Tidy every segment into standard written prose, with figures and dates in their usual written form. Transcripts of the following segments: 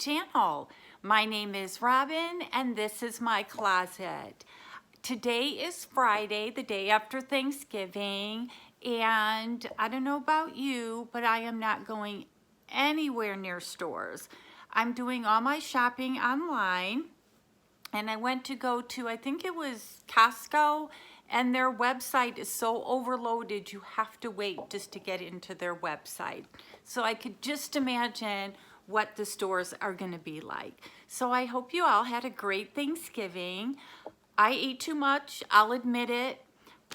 channel. My name is Robyn and this is my closet. Today is Friday, the day after Thanksgiving, and I don't know about you, but I am not going anywhere near stores. I'm doing all my shopping online, and I went to go to, I think it was Costco, and their website is so overloaded you have to wait just to get into their website. So I could just imagine what the stores are going to be like. So I hope you all had a great Thanksgiving. I ate too much, I'll admit it.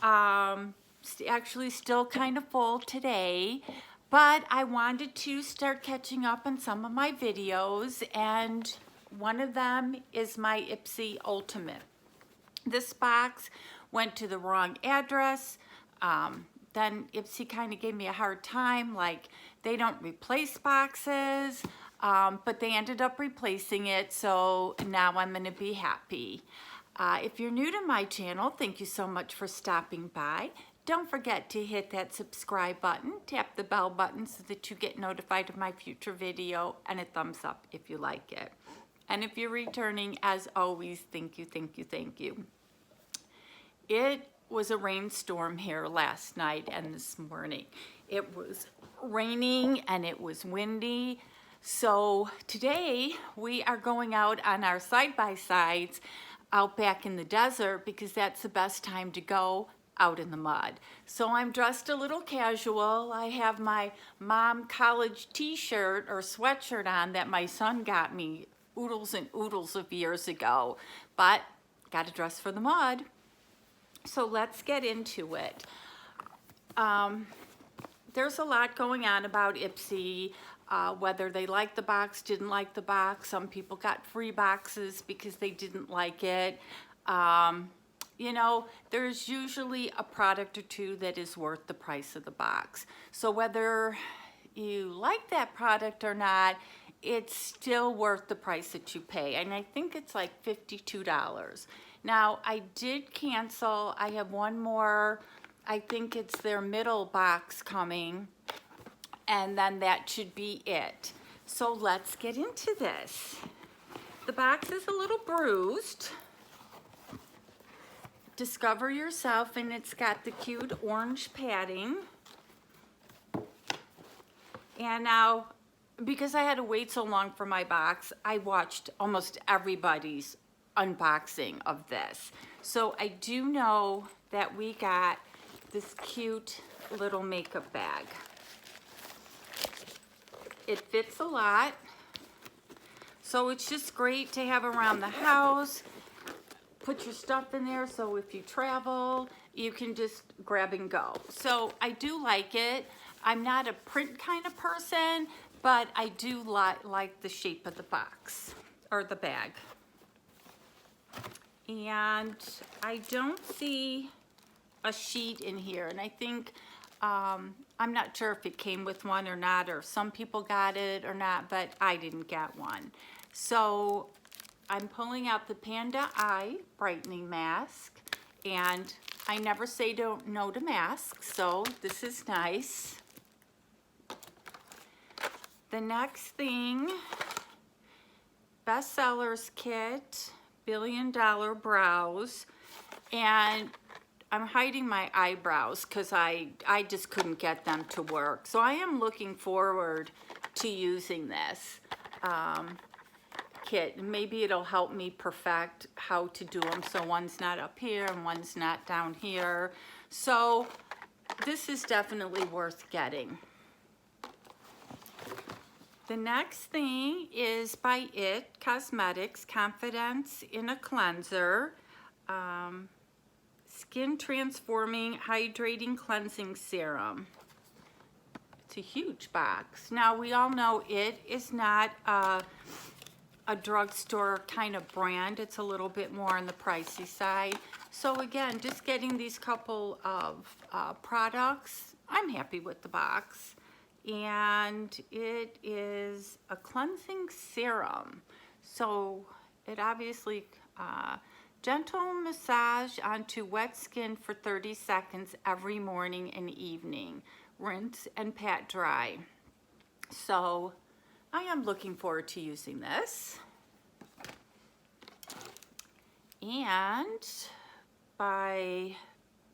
Actually still kind of full today, but I wanted to start catching up on some of my videos, and one of them is my Ipsy Ultimate. This box went to the wrong address. Then Ipsy kind of gave me a hard time, like they don't replace boxes, but they ended up replacing it, so now I'm going to be happy. If you're new to my channel, thank you so much for stopping by. Don't forget to hit that subscribe button, tap the bell button so that you get notified of my future video, and a thumbs up if you like it. And if you're returning, as always, thank you, thank you, thank you. It was a rainstorm here last night and this morning. It was raining and it was windy. So today we are going out on our side-by-sides out back in the desert because that's the best time to go out in the mud. So I'm dressed a little casual. I have my mom college t-shirt or sweatshirt on that my son got me oodles and oodles of years ago, but got to dress for the mud. So let's get into it. There's a lot going on about Ipsy, whether they like the box, didn't like the box. Some people got free boxes because they didn't like it. You know, there's usually a product or two that is worth the price of the box. So whether you like that product or not, it's still worth the price that you pay. And I think it's like $52. Now, I did cancel. I have one more, I think it's their middle box coming, and then that should be it. So let's get into this. The box is a little bruised. Discover Yourself, and it's got the cute orange padding. And now, because I had to wait so long for my box, I watched almost everybody's unboxing of this. So I do know that we got this cute little makeup bag. It fits a lot, so it's just great to have around the house. Put your stuff in there so if you travel, you can just grab and go. So I do like it. I'm not a print kind of person, but I do like the shape of the box or the bag. And I don't see a sheet in here, and I think I'm not sure if it came with one or not, or some people got it or not, but I didn't get one. So I'm pulling out the Panda Eye brightening mask, and I never say no to masks, so this is nice. The next thing, bestsellers kit, $1 billion brows, and I'm hiding my eyebrows because I just couldn't get them to work. So I am looking forward to using this kit. Maybe it'll help me perfect how to do them so one's not up here and one's not down here. So this is definitely worth getting. The next thing is by It Cosmetics, Confidence in a Cleanser. Skin Transforming Hydrating Cleansing Serum. It's a huge box. Now, we all know It is not a drugstore kind of brand. It's a little bit more on the pricey side. So again, just getting these couple of products, I'm happy with the box. And it is a cleansing serum. So it obviously, gentle massage onto wet skin for 30 seconds every morning and evening. Rinse and pat dry. So I am looking forward to using this. And by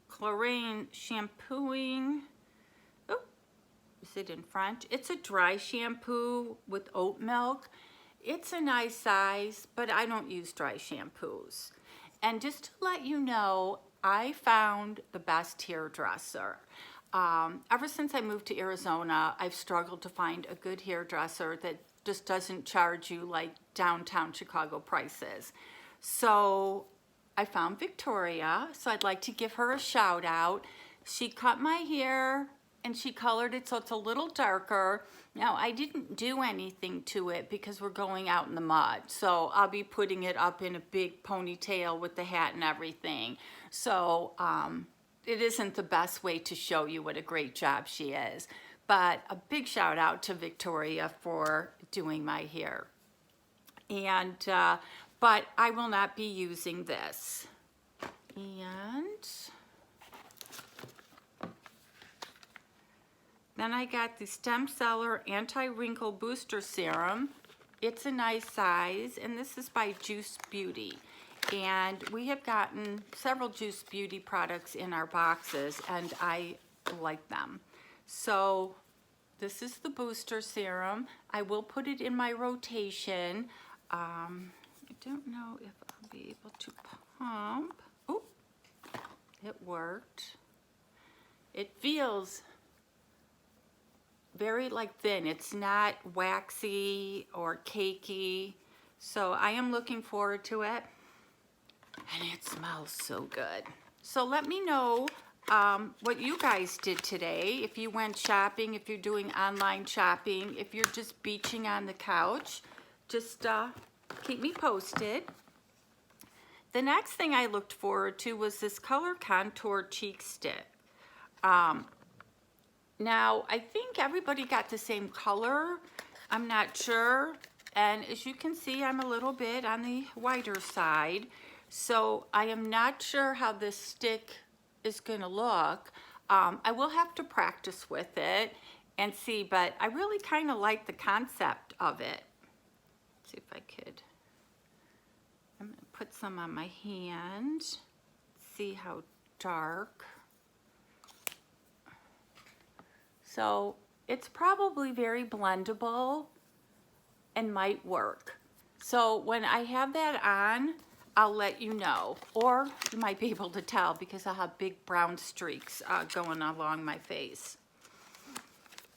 Chlorine Shampooing, oh, is it in front? It's a dry shampoo with oat milk. It's a nice size, but I don't use dry shampoos. And just to let you know, I found the best hairdresser. Ever since I moved to Arizona, I've struggled to find a good hairdresser that just doesn't charge you like downtown Chicago prices. So I found Victoria, so I'd like to give her a shout out. She cut my hair and she colored it so it's a little darker. Now, I didn't do anything to it because we're going out in the mud. So I'll be putting it up in a big ponytail with the hat and everything. So it isn't the best way to show you what a great job she is. But a big shout out to Victoria for doing my hair. And, but I will not be using this. And then I got the Stem Cellar Anti-Wrinkle Booster Serum. It's a nice size, and this is by Juice Beauty. And we have gotten several Juice Beauty products in our boxes, and I like them. So this is the booster serum. I will put it in my rotation. I don't know if I'll be able to pump. Oh, it worked. It feels very like thin. It's not waxy or cakey. So I am looking forward to it. And it smells so good. So let me know what you guys did today. If you went shopping, if you're doing online shopping, if you're just beaching on the couch, just keep me posted. The next thing I looked forward to was this Color Contour Cheek Stick. Now, I think everybody got the same color. I'm not sure. And as you can see, I'm a little bit on the whiter side. So I am not sure how this stick is gonna look. I will have to practice with it and see, but I really kind of like the concept of it. Let's see if I could. I'm gonna put some on my hand. See how dark. So it's probably very blendable and might work. So when I have that on, I'll let you know, or you might be able to tell because I'll have big brown streaks going along my face.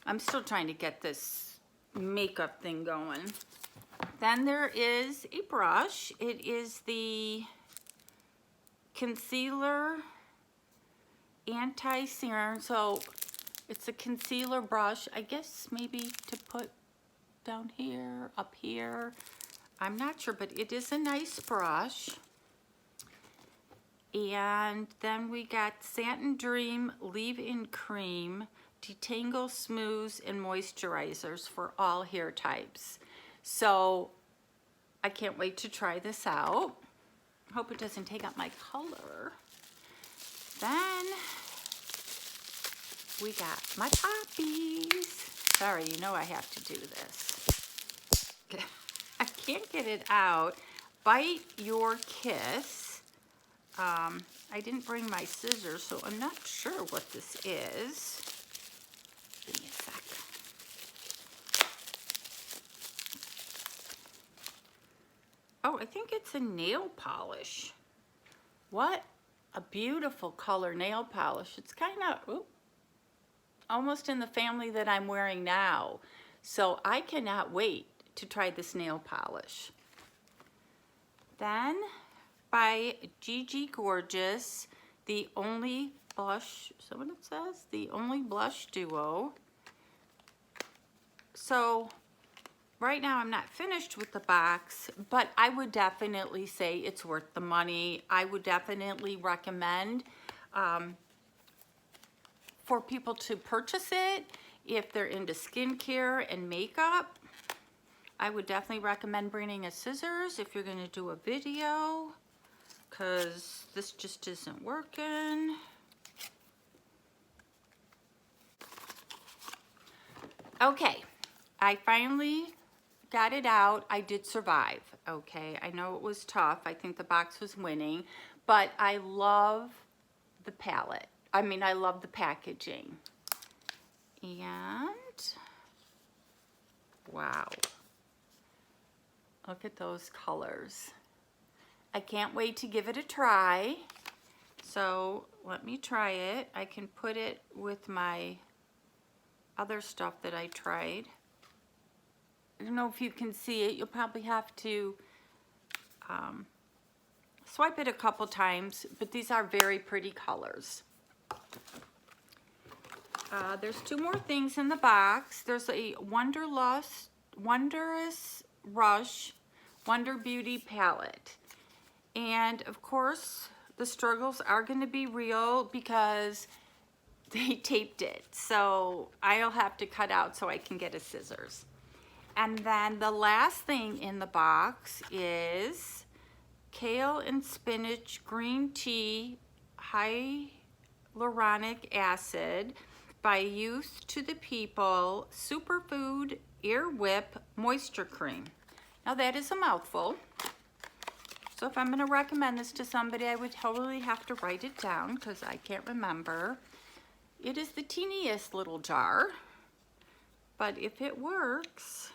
I'm still trying to get this makeup thing going. Then there is a brush. It is the Concealer Anti-Serum. So it's a concealer brush, I guess maybe to put down here, up here. I'm not sure, but it is a nice brush. And then we got Satin Dream Leave-In Cream, Detangle Smooths and Moisturizers for all hair types. So I can't wait to try this out. Hope it doesn't take up my color. Then we got my poppies. Sorry, you know I have to do this. I can't get it out. Bite Your Kiss. I didn't bring my scissors, so I'm not sure what this is. Give me a sec. Oh, I think it's a nail polish. What a beautiful color nail polish. It's kind of almost in the family that I'm wearing now. So I cannot wait to try this nail polish. Then by Gigi Gorgeous, the Only Blush, is that what it says? The Only Blush Duo. So right now I'm not finished with the box, but I would definitely say it's worth the money. I would definitely recommend for people to purchase it if they're into skincare and makeup. I would definitely recommend bringing a scissors if you're going to do a video, because this just isn't working. Okay, I finally got it out, I did survive, okay? I know it was tough. I think the box was winning, but I love the palette. I mean, I love the packaging. And, wow. Look at those colors. I can't wait to give it a try. So let me try it. I can put it with my other stuff that I tried. I don't know if you can see it. You'll probably have to swipe it a couple times, but these are very pretty colors. There's two more things in the box. There's a Wondrous Rush Wonder Beauty palette. And of course, the struggles are going to be real because they taped it. So I'll have to cut out so I can get a scissors. And then the last thing in the box is Kale and Spinach Green Tea Hyaluronic Acid by Youth to the People Superfood Ear Whip Moisture Cream. Now that is a mouthful. So if I'm going to recommend this to somebody, I would totally have to write it down because I can't remember. It is the teeniest little jar, but if it works,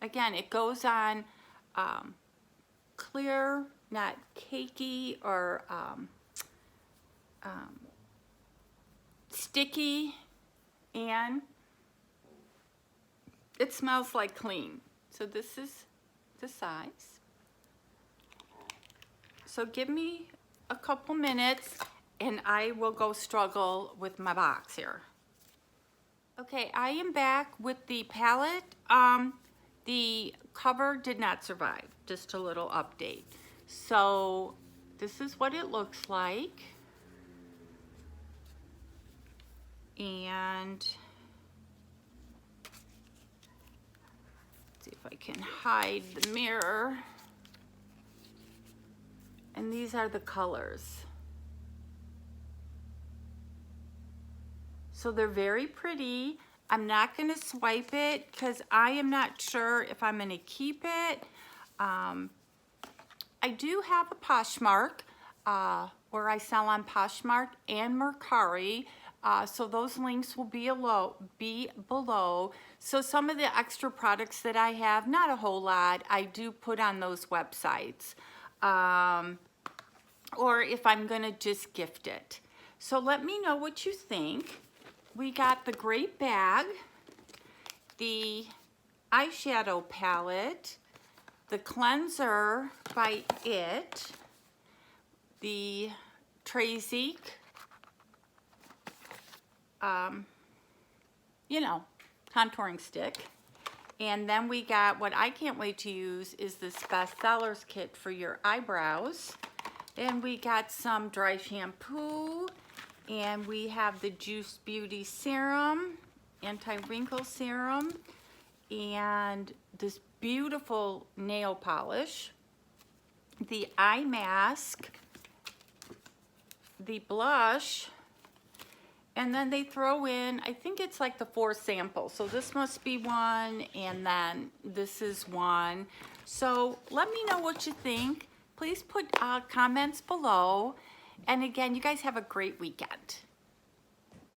again, it goes on clear, not cakey or sticky, and it smells like clean. So this is the size. So give me a couple minutes and I will go struggle with my box here. Okay, I am back with the palette. The cover did not survive, just a little update. So this is what it looks like. And see if I can hide the mirror. And these are the colors. So they're very pretty. I'm not going to swipe it because I am not sure if I'm going to keep it. I do have a Poshmark where I sell on Poshmark and Mercari. So those links will be below. So some of the extra products that I have, not a whole lot, I do put on those websites. Or if I'm going to just gift it. So let me know what you think. We got the great bag, the eyeshadow palette, the cleanser by It, the Trazic, contouring stick. And then we got, what I can't wait to use is this bestsellers kit for your eyebrows. And we got some dry shampoo. And we have the Juice Beauty Serum, anti-wrinkle serum, and this beautiful nail polish, the eye mask, the blush, and then they throw in, I think it's like the 4 samples. So this must be one, and then this is one. So let me know what you think. Please put comments below. And again, you guys have a great weekend.